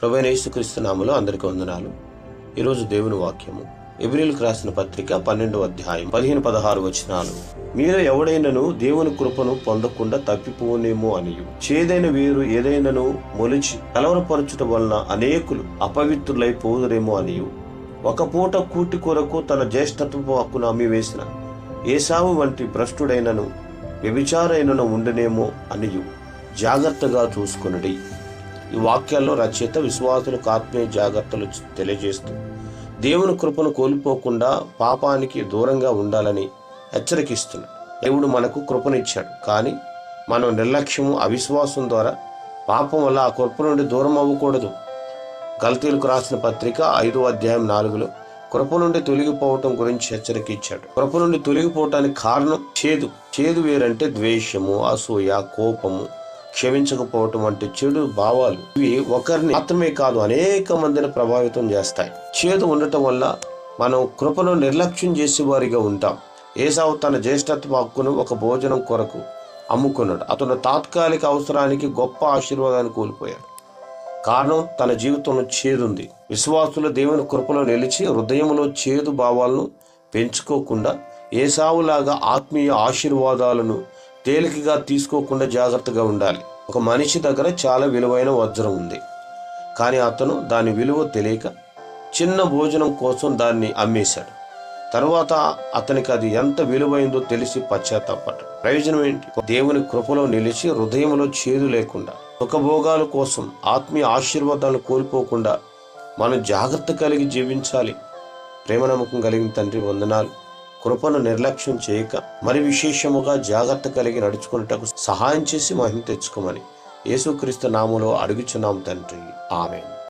ప్రభువైన యేసుక్రీస్తు నామములో అందరికీ వందనాలు. ఈరోజు దేవుని వాక్యము ఎబ్రీయులకు రాసిన పత్రిక 12వ అధ్యాయం 15-16 వచనాలు. మీలో ఎవడైనను దేవుని కృపను పొందకుండా తప్పిపోనేమో అనియు, చేదైన వేరు ఏదైనను మొలిచి కలవరపరచుట వలన అనేకులు అపవిత్రులైపోదురేమో అనియు, ఒక పూట కూటి కొరకు తన జ్యేష్ఠత్వపు హక్కును అమ్మివేసిన ఏసావు వంటి భ్రష్టుడైనను వ్యభిచారైనను ఉండనేమో అనియు జాగ్రత్తగా చూసుకొనుడి. ఈ వాక్యాల్లో రచయిత విశ్వాసులకు ఆత్మీయ జాగ్రత్తలు తెలియజేస్తూ దేవుని కృపను కోల్పోకుండా పాపానికి దూరంగా ఉండాలని హెచ్చరికిస్తున్నాడు. దేవుడు మనకు కృపనిచ్చాడు, కానీ మనం నిర్లక్ష్యము అవిశ్వాసం ద్వారా పాపం వల్ల ఆ కృప నుండి దూరం అవ్వకూడదు. గలతీయులకు రాసిన పత్రిక 5వ అధ్యాయం 4లో కృప నుండి తొలగిపోవటం గురించి హెచ్చరిక ఇచ్చాడు. కృప నుండి తొలగిపోవటానికి కారణం చేదు వేరంటే ద్వేషము, అసూయ, కోపము, క్షమించకపోవటం వంటి చెడు భావాలు. ఇవి ఒకరిని మాత్రమే కాదు, అనేక మందిని ప్రభావితం చేస్తాయి. చేదు ఉండటం వల్ల మనం కృపను నిర్లక్ష్యం చేసేవారిగా ఉంటాం. ఏసావు తన జ్యేష్ఠత్వ హక్కును ఒక భోజనం కొరకు అమ్ముకున్నాడు. అతను తాత్కాలిక అవసరానికి గొప్ప ఆశీర్వాదాన్ని కోల్పోయాడు. కారణం, తన జీవితంలో చేదుంది. విశ్వాసులు దేవుని కృపలో నిలిచి హృదయంలో చేదు భావాలను పెంచుకోకుండా ఏసావులాగా ఆత్మీయ ఆశీర్వాదాలను తేలికగా తీసుకోకుండా జాగ్రత్తగా ఉండాలి. ఒక మనిషి దగ్గర చాలా విలువైన వజ్రం ఉంది, కానీ అతను దాని విలువ తెలియక చిన్న భోజనం కోసం దాన్ని అమ్మేశాడు. తర్వాత అతనికి అది ఎంత విలువైందో తెలిసి పశ్చాత్తాపడ్డాడు. ప్రయోజనం ఏంటి? దేవుని కృపలో నిలిచి హృదయంలో చేదు లేకుండా, సుఖభోగాల కోసం ఆత్మీయ ఆశీర్వాదాలను కోల్పోకుండా మనం జాగ్రత్త కలిగి జీవించాలి. ప్రేమ నమ్మకం కలిగిన తండ్రి వందనాలు. కృపను నిర్లక్ష్యం చేయక మరి విశేషముగా జాగ్రత్త కలిగి నడుచుకున్నటకు సహాయం చేసి మహిమ తెచ్చుకోమని యేసుక్రీస్తు నామములో అడుగుచున్నాం తండ్రి. ఆమేన్.